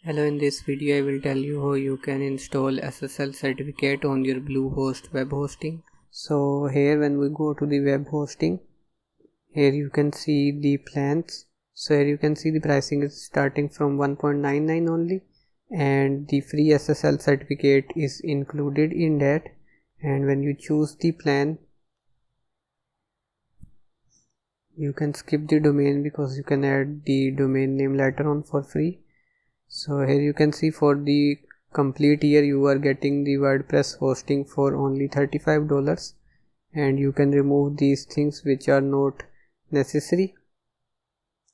Hello, in this video I will tell you how you can install SSL certificate on your Bluehost web hosting. So here when we go to the web hosting, here you can see the plans. So here you can see the pricing is starting from 1.99 only, and the free SSL certificate is included in that. And when you choose the plan, you can skip the domain because you can add the domain name later on for free. So here you can see for the complete year you are getting the WordPress hosting for only $35, and you can remove these things which are not necessary.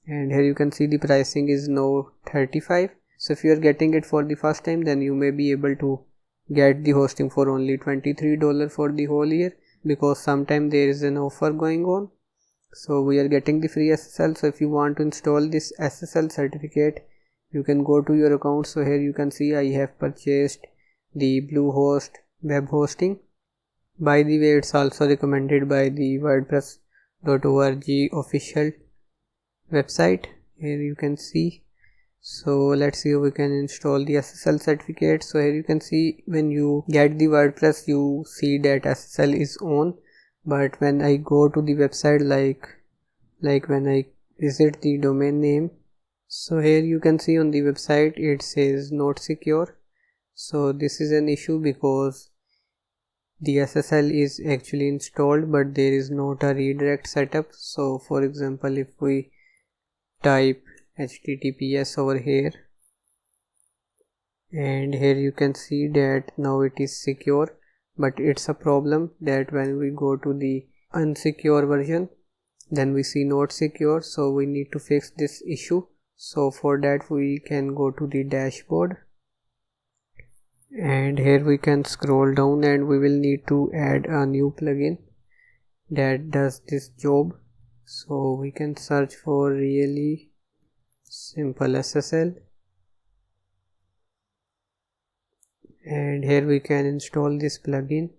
And here you can see the pricing is now $35. So if you are getting it for the first time, then you may be able to get the hosting for only $23 for the whole year, because sometime there is an offer going on. So we are getting the free SSL. So if you want to install this SSL certificate, you can go to your account. So here you can see I have purchased the Bluehost web hosting. By the way, it's also recommended by the WordPress.org official website. Here you can see. So let's see how we can install the SSL certificate. So here you can see when you get the WordPress, you see that SSL is on. But when I go to the website, like when I visit the domain name, so here you can see on the website it says not secure. So this is an issue because the SSL is actually installed, but there is not a redirect setup. So for example, if we type HTTPS over here, and here you can see that now it is secure, but it's a problem that when we go to the unsecure version, then we see not secure. So we need to fix this issue. So for that we can go to the dashboard, and here we can scroll down, and we will need to add a new plugin that does this job. So we can search for really simple SSL, and here we can install this plugin.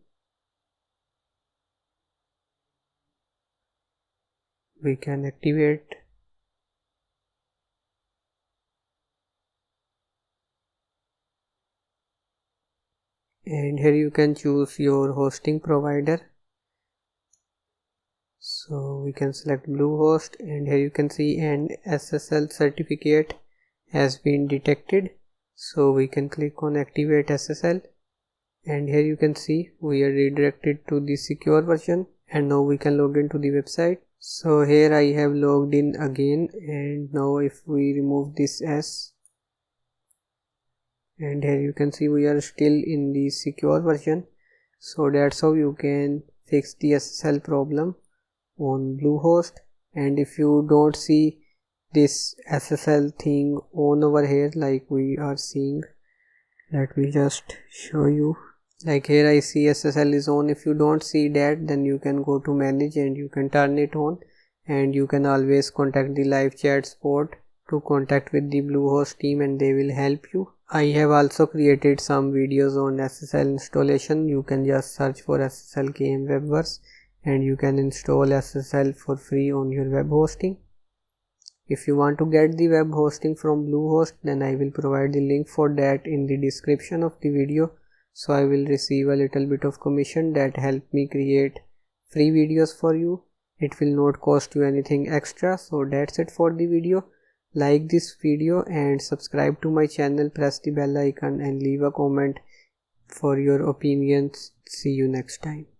We can activate, and here you can choose your hosting provider. So we can select Bluehost, and here you can see an SSL certificate has been detected. So we can click on activate SSL, and here you can see we are redirected to the secure version, and now we can log into the website. So here I have logged in again, and now if we remove this S, and here you can see we are still in the secure version. So that's how you can fix the SSL problem on Bluehost. And if you don't see this SSL thing on over here like we are seeing, let me just show you. Like here I see SSL is on. If you don't see that, then you can go to manage and you can turn it on, and you can always contact the live chat support to contact with the Bluehost team, and they will help you. I have also created some videos on SSL installation. You can just search for SSL KM Webverse, and you can install SSL for free on your web hosting. If you want to get the web hosting from Bluehost, then I will provide the link for that in the description of the video. So I will receive a little bit of commission that help me create free videos for you. It will not cost you anything extra. So that's it for the video. Like this video and subscribe to my channel, press the bell icon and leave a comment for your opinions. See you next time.